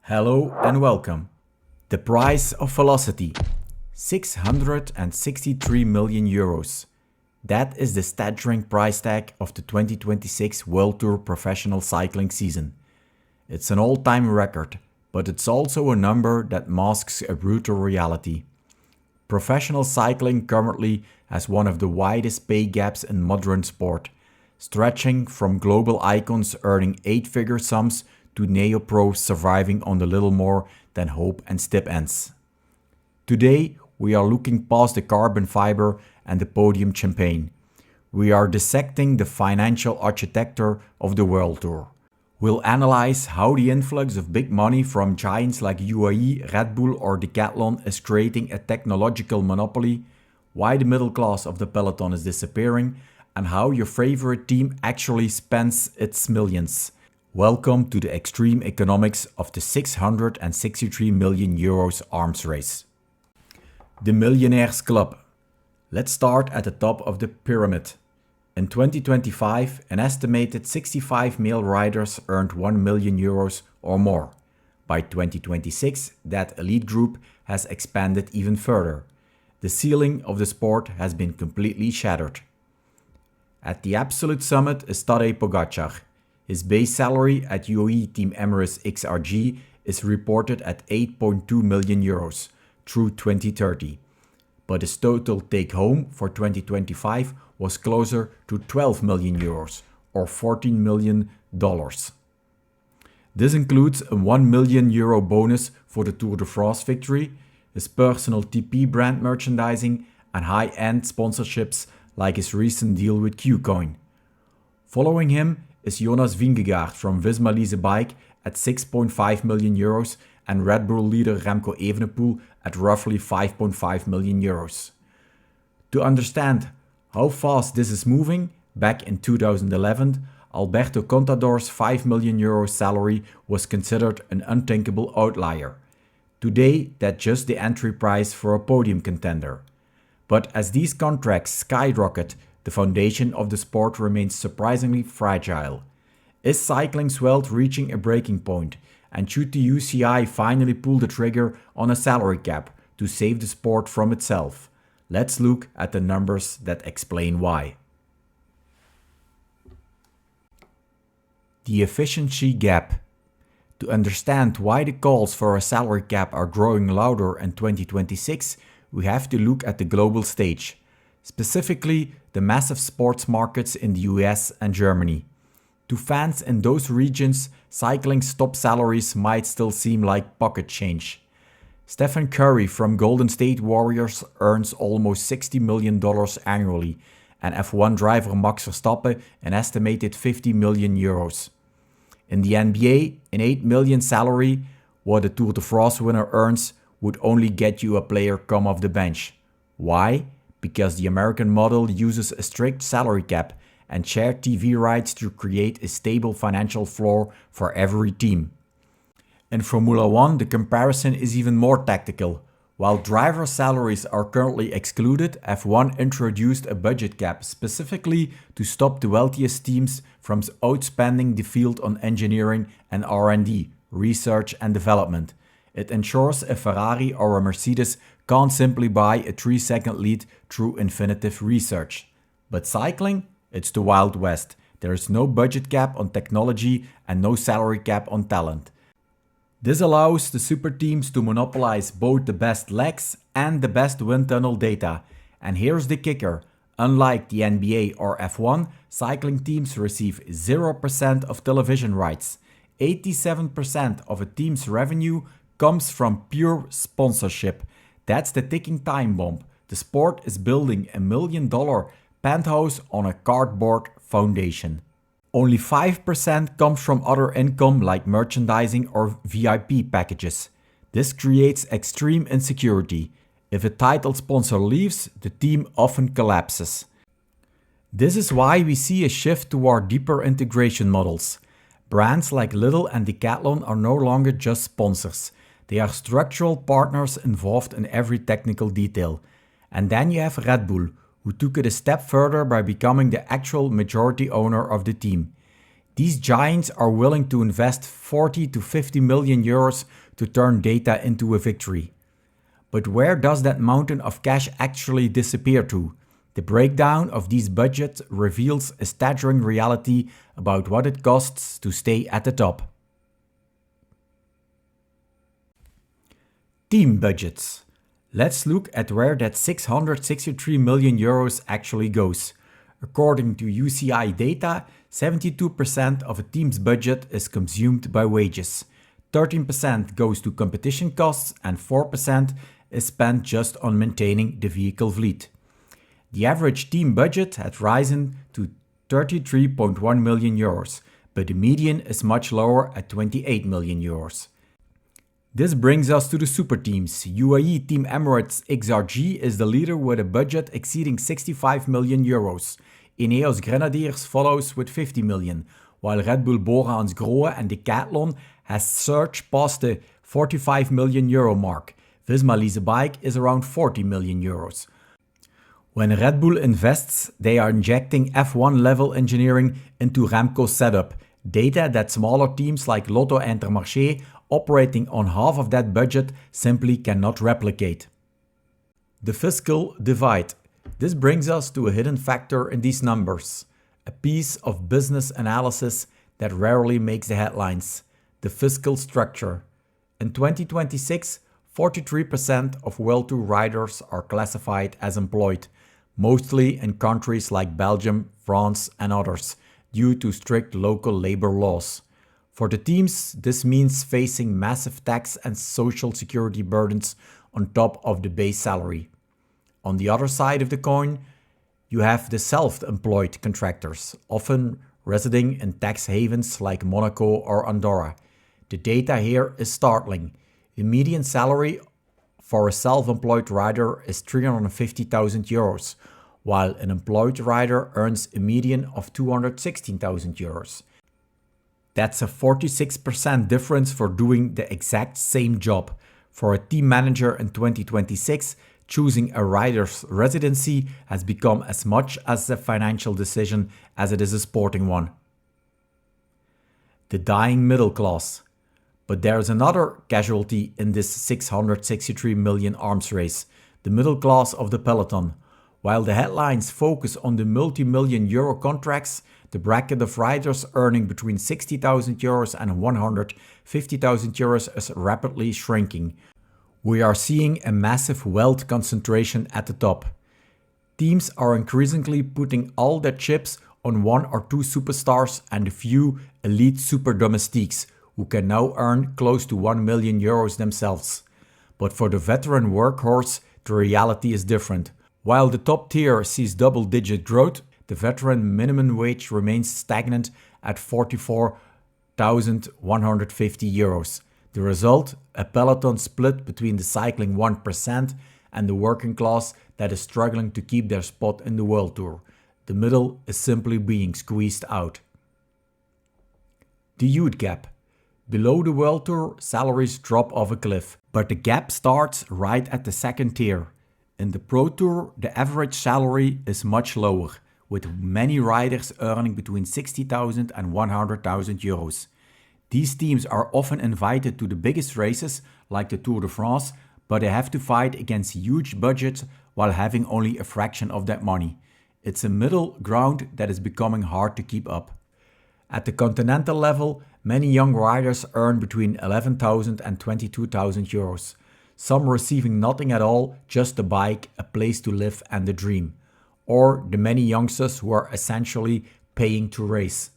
Hello and welcome. The price of velocity, 663 million euros. That is the staggering price tag of the 2026 World Tour professional cycling season. It's an all-time record, but it's also a number that masks a brutal reality. Professional cycling currently has one of the widest pay gaps in modern sport, stretching from global icons earning 8-figure sums to neo-pros surviving on a little more than hope and stipends. Today, we are looking past the carbon fiber and the podium champagne. We are dissecting the financial architecture of the World Tour. We'll analyze how the influx of big money from giants like UAE, Red Bull or Decathlon is creating a technological monopoly, why the middle class of the peloton is disappearing, and how your favorite team actually spends its millions. Welcome to the extreme economics of the 663 million euros arms race. The Millionaires Club. Let's start at the top of the pyramid. In 2025, an estimated 65 male riders earned 1 million euros or more. By 2026, that elite group has expanded even further. The ceiling of the sport has been completely shattered. At the absolute summit is Tadej Pogačar. His base salary at UAE Team Emirates XRG is reported at 8.2 million euros through 2030. But his total take-home for 2025 was closer to 12 million euros or $14 million. This includes a 1 million euro bonus for the Tour de France victory, his personal TP brand merchandising and high-end sponsorships like his recent deal with Qcoin. Following him is Jonas Vingegaard from Visma-Lease bike at 6.5 million euros and Red Bull leader Remco Evenepoel at roughly 5.5 million euros. To understand how fast this is moving, back in 2011, Alberto Contador's 5 million euro salary was considered an unthinkable outlier. Today, that's just the entry price for a podium contender. But as these contracts skyrocket, the foundation of the sport remains surprisingly fragile. Is cycling's wealth reaching a breaking point? And should the UCI finally pull the trigger on a salary cap to save the sport from itself? Let's look at the numbers that explain why. The efficiency gap. To understand why the calls for a salary cap are growing louder in 2026, we have to look at the global stage. Specifically, the massive sports markets in the US and Germany. To fans in those regions, cycling's top salaries might still seem like pocket change. Stephen Curry from Golden State Warriors earns almost $60 million annually, and F1 driver Max Verstappen an estimated 50 million euros. In the NBA, an 8 million salary, what a Tour de France winner earns, would only get you a player come off the bench. Why? Because the American model uses a strict salary cap and shared TV rights to create a stable financial floor for every team. In Formula 1, the comparison is even more tactical. While driver salaries are currently excluded, F1 introduced a budget cap specifically to stop the wealthiest teams from outspending the field on engineering and R&D, research and development. It ensures a Ferrari or a Mercedes can't simply buy a 3-second lead through infinitive research. But cycling? It's the Wild West. There is no budget cap on technology and no salary cap on talent. This allows the super teams to monopolize both the best legs and the best wind tunnel data. And here's the kicker. Unlike the NBA or F1, cycling teams receive 0% of television rights. 87% of a team's revenue comes from pure sponsorship. That's the ticking time bomb. The sport is building $1 million penthouse on a cardboard foundation. Only 5% comes from other income like merchandising or VIP packages. This creates extreme insecurity. If a title sponsor leaves, the team often collapses. This is why we see a shift toward deeper integration models. Brands like Lidl and Decathlon are no longer just sponsors. They are structural partners involved in every technical detail. And then you have Red Bull, who took it a step further by becoming the actual majority owner of the team. These giants are willing to invest 40 to 50 million euros to turn data into a victory. But where does that mountain of cash actually disappear to? The breakdown of these budgets reveals a staggering reality about what it costs to stay at the top. Team budgets. Let's look at where that 663 million euros actually goes. According to UCI data, 72% of a team's budget is consumed by wages. 13% goes to competition costs and 4% is spent just on maintaining the vehicle fleet. The average team budget had risen to 33.1 million euros, but the median is much lower at 28 million euros. This brings us to the super teams. UAE Team Emirates XRG is the leader with a budget exceeding 65 million euros. Ineos Grenadiers follows with 50 million, while Red Bull-BORA-hansgrohe and Decathlon has surged past the 45 million euro mark. Visma-Lease bike is around 40 million euros. When Red Bull invests, they are injecting F1 level engineering into Remco's setup, data that smaller teams like Lotto and Intermarché operating on half of that budget simply cannot replicate. The Fiscal Divide. This brings us to a hidden factor in these numbers, a piece of business analysis that rarely makes the headlines, the fiscal structure. In 2026, 43% of WorldTour riders are classified as employed, mostly in countries like Belgium, France and others, due to strict local labor laws. For the teams, this means facing massive tax and social security burdens on top of the base salary. On the other side of the coin, you have the self-employed contractors, often residing in tax havens like Monaco or Andorra. The data here is startling. The median salary for a self-employed rider is 350,000 euros, while an employed rider earns a median of 216,000 euros. That's a 46% difference for doing the exact same job. For a team manager in 2026, choosing a rider's residency has become as much as a financial decision as it is a sporting one. The dying middle class. But there is another casualty in this 663 million arms race, the middle class of the peloton. While the headlines focus on the multi-million euro contracts, the bracket of riders earning between 60,000 euros and 150,000 euros is rapidly shrinking. We are seeing a massive wealth concentration at the top. Teams are increasingly putting all their chips on one or two superstars and a few elite super domestiques who can now earn close to 1 million euros themselves. But for the veteran workhorse, the reality is different. While the top tier sees double-digit growth, the veteran minimum wage remains stagnant at 44,150 euros. The result? A peloton split between the cycling 1% and the working class that is struggling to keep their spot in the World Tour. The middle is simply being squeezed out. The youth gap. Below the World Tour, salaries drop off a cliff, but the gap starts right at the second tier. In the Pro Tour, the average salary is much lower, with many riders earning between 60,000 and 100,000 euros. These teams are often invited to the biggest races, like the Tour de France, but they have to fight against huge budgets while having only a fraction of that money. It's a middle ground that is becoming hard to keep up. At the continental level, many young riders earn between 11,000 and 22,000 euros. Some receiving nothing at all, just a bike, a place to live and a dream. Or the many youngsters who are essentially paying to race.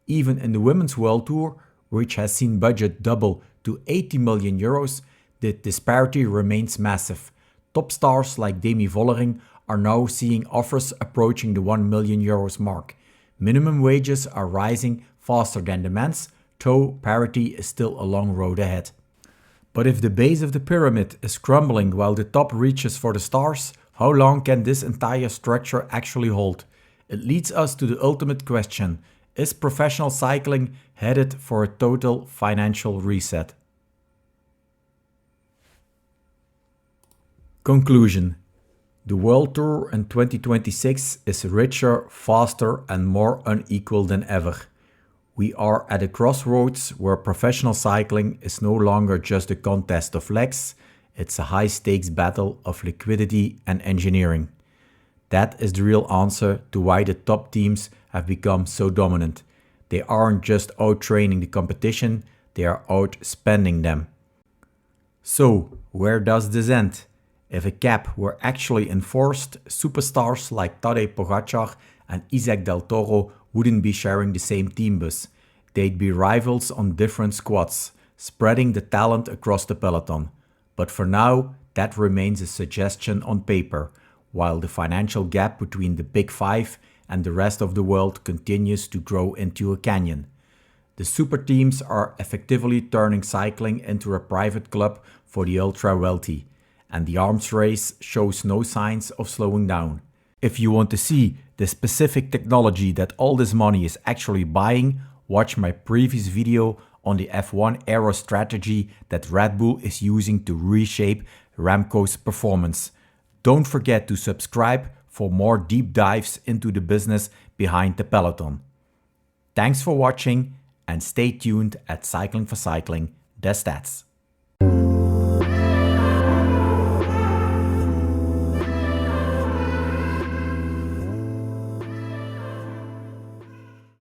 Even in the Women's World Tour, which has seen budget double to 80 million euros, the disparity remains massive. Top stars like Demi Vollering are now seeing offers approaching the 1 million euros mark. Minimum wages are rising faster than demands, though parity is still a long road ahead. But if the base of the pyramid is crumbling while the top reaches for the stars, how long can this entire structure actually hold? It leads us to the ultimate question. Is professional cycling headed for a total financial reset? Conclusion. The World Tour in 2026 is richer, faster and more unequal than ever. We are at a crossroads where professional cycling is no longer just a contest of legs, it's a high-stakes battle of liquidity and engineering. That is the real answer to why the top teams have become so dominant. They aren't just out-training the competition, they are outspending them. So, where does this end? If a cap were actually enforced, superstars like Tadej Pogačar and Isaac Del Toro wouldn't be sharing the same team bus. They'd be rivals on different squads, spreading the talent across the peloton. But for now, that remains a suggestion on paper, while the financial gap between the Big Five and the rest of the world continues to grow into a canyon. The super teams are effectively turning cycling into a private club for the ultra-wealthy, and the arms race shows no signs of slowing down. If you want to see the specific technology that all this money is actually buying, watch my previous video on the F1 aero strategy that Red Bull is using to reshape Ramco's performance. Don't forget to subscribe for more deep dives into the business behind the peloton. Thanks for watching and stay tuned at Cycling for Cycling, the stats.